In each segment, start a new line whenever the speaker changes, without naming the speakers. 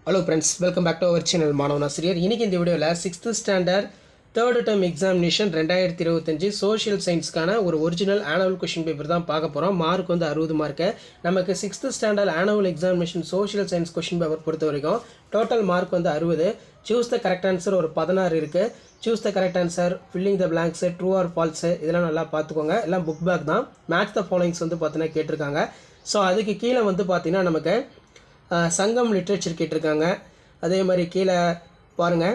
Hello friends, welcome back to our channel மாணவன் ஆசிரியர். இன்னைக்கு இந்த வீடியோவில் 6th standard third term examination 2025 social சயின்ஸ்க்கான ஒரு ஒரிஜினல் ஆனுவல் கொஷின் பேப்பர் தான் பார்க்க போகிறோம். மார்க் வந்து 60 மார்க்கு. நமக்கு 6th standard annual examination social science question paper பொறுத்த வரைக்கும் டோட்டல் மார்க் வந்து 60. சூஸ் த கரெக்ட் ஆன்சர் ஒரு 16 இருக்குது. Choose the correct answer, filling the blanks, true R falls இதெல்லாம் நல்லா பார்த்துக்கோங்க. எல்லாம் புக் பேக் தான். மேட்ச் த ஃபாலோயிங்ஸ் வந்து பார்த்தீங்கன்னா கேட்டிருக்காங்க. ஸோ அதுக்கு கீழே வந்து பார்த்தீங்கன்னா நமக்கு சங்கம் லிட்ரேச்சர் கேட்டிருக்காங்க. அதே மாதிரி கீழே பாருங்கள்,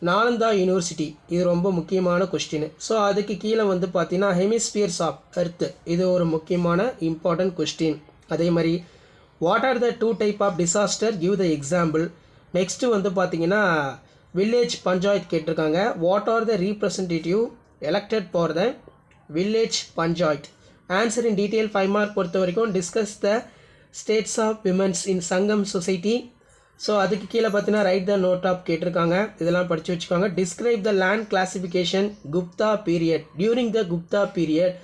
நாலந்தா யூனிவர்சிட்டி, இது ரொம்ப முக்கியமான கொஸ்டின். ஸோ அதுக்கு கீழே வந்து பார்த்தீங்கன்னா ஹெமிஸ்பியர்ஸ் ஆஃப் எர்த், இது ஒரு முக்கியமான இம்பார்ட்டன்ட் கொஸ்டின். அதே மாதிரி what are the 2 type of disaster, give the example. Next வந்து பார்த்தீங்கன்னா வில்லேஜ் பஞ்சாயத் கேட்டிருக்காங்க. What are the representative elected for the village panchayat. Answer in detail 5 mark பொறுத்த வரைக்கும். Discuss the status of women's in Sangam society. So அதுக்கு கீழே பார்த்தீங்கன்னா right த note app கேட்டிருக்காங்க. இதெல்லாம் படித்து வச்சுக்கோங்க. Describe the land classification Gupta period. During the Gupta period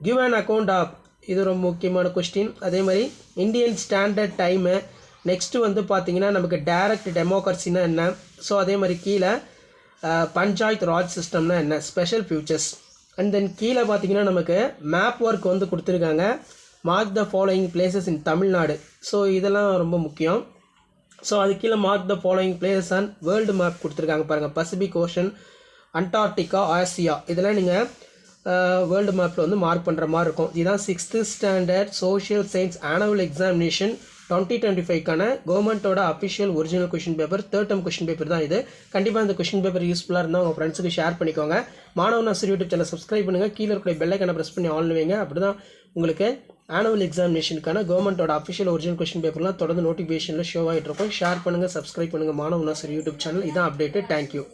give an account of, இது ரொம்ப முக்கியமான கொஸ்டின். அதே மாதிரி இந்தியன் ஸ்டாண்டர்ட் டைமு. நெக்ஸ்ட்டு வந்து பார்த்தீங்கன்னா நமக்கு டைரக்ட் டெமோக்ரஸினா என்ன. ஸோ அதே மாதிரி கீழே பஞ்சாயத் ராஜ் சிஸ்டம்னா என்ன, ஸ்பெஷல் ஃபியூச்சர்ஸ். அண்ட் தென் கீழே பார்த்தீங்கன்னா நமக்கு மேப் ஒர்க் வந்து கொடுத்துருக்காங்க. Mark the following places in Tamil Nadu. So இதெல்லாம் ரொம்ப முக்கியம். ஸோ அது கீழே mark the following places and world map கொடுத்துருக்காங்க பாருங்கள். பசிபிக் ஓஷன், அண்டார்டிகா, ஆசியா, இதெல்லாம் நீங்கள் வேர்ல்டு மேப்பில் வந்து மார்க் பண்ணுற மாதிரி இருக்கும். இதுதான் 6th standard social science annual examination 2025க்கான கவர்மெண்ட்டோட official original question paper, third term question paper தான் இது. கண்டிப்பாக இந்த கொஷின் பேப்பர் யூஸ்ஃபுல்லாக இருந்தால் உங்கள் ஃப்ரெண்ட்ஸுக்கு ஷேர் பண்ணிக்கோங்க. மாணவன் ஆசிரியர் யூடியூப் சேனல் சப்ஸ்கிரைப் பண்ணுங்கள். கீழே இருக்கிற பெல் ஐக்கானை ப்ரெஸ் பண்ணி ஆன் வைங்க. அப்படி தான் உங்களுக்கு ஆனுவல் எக்ஸாமினேஷனுக்கான கவர்மெண்ட்டோட அஃபிஷியல் ஒரிஜினல் கொஷின் பேப்பர்லாம் தொடர்ந்து நோட்டிஃபிகேஷனில் ஷோ ஆகிட்டு இருக்கும். ஷேர் பண்ணுங்கள், சப்ஸ்கிரைப் பண்ணுங்கள் மாணவன் ஆசிரியர் யூடியூப் சேனல். இதான் அப்டேட்டு. தேங்க்யூ.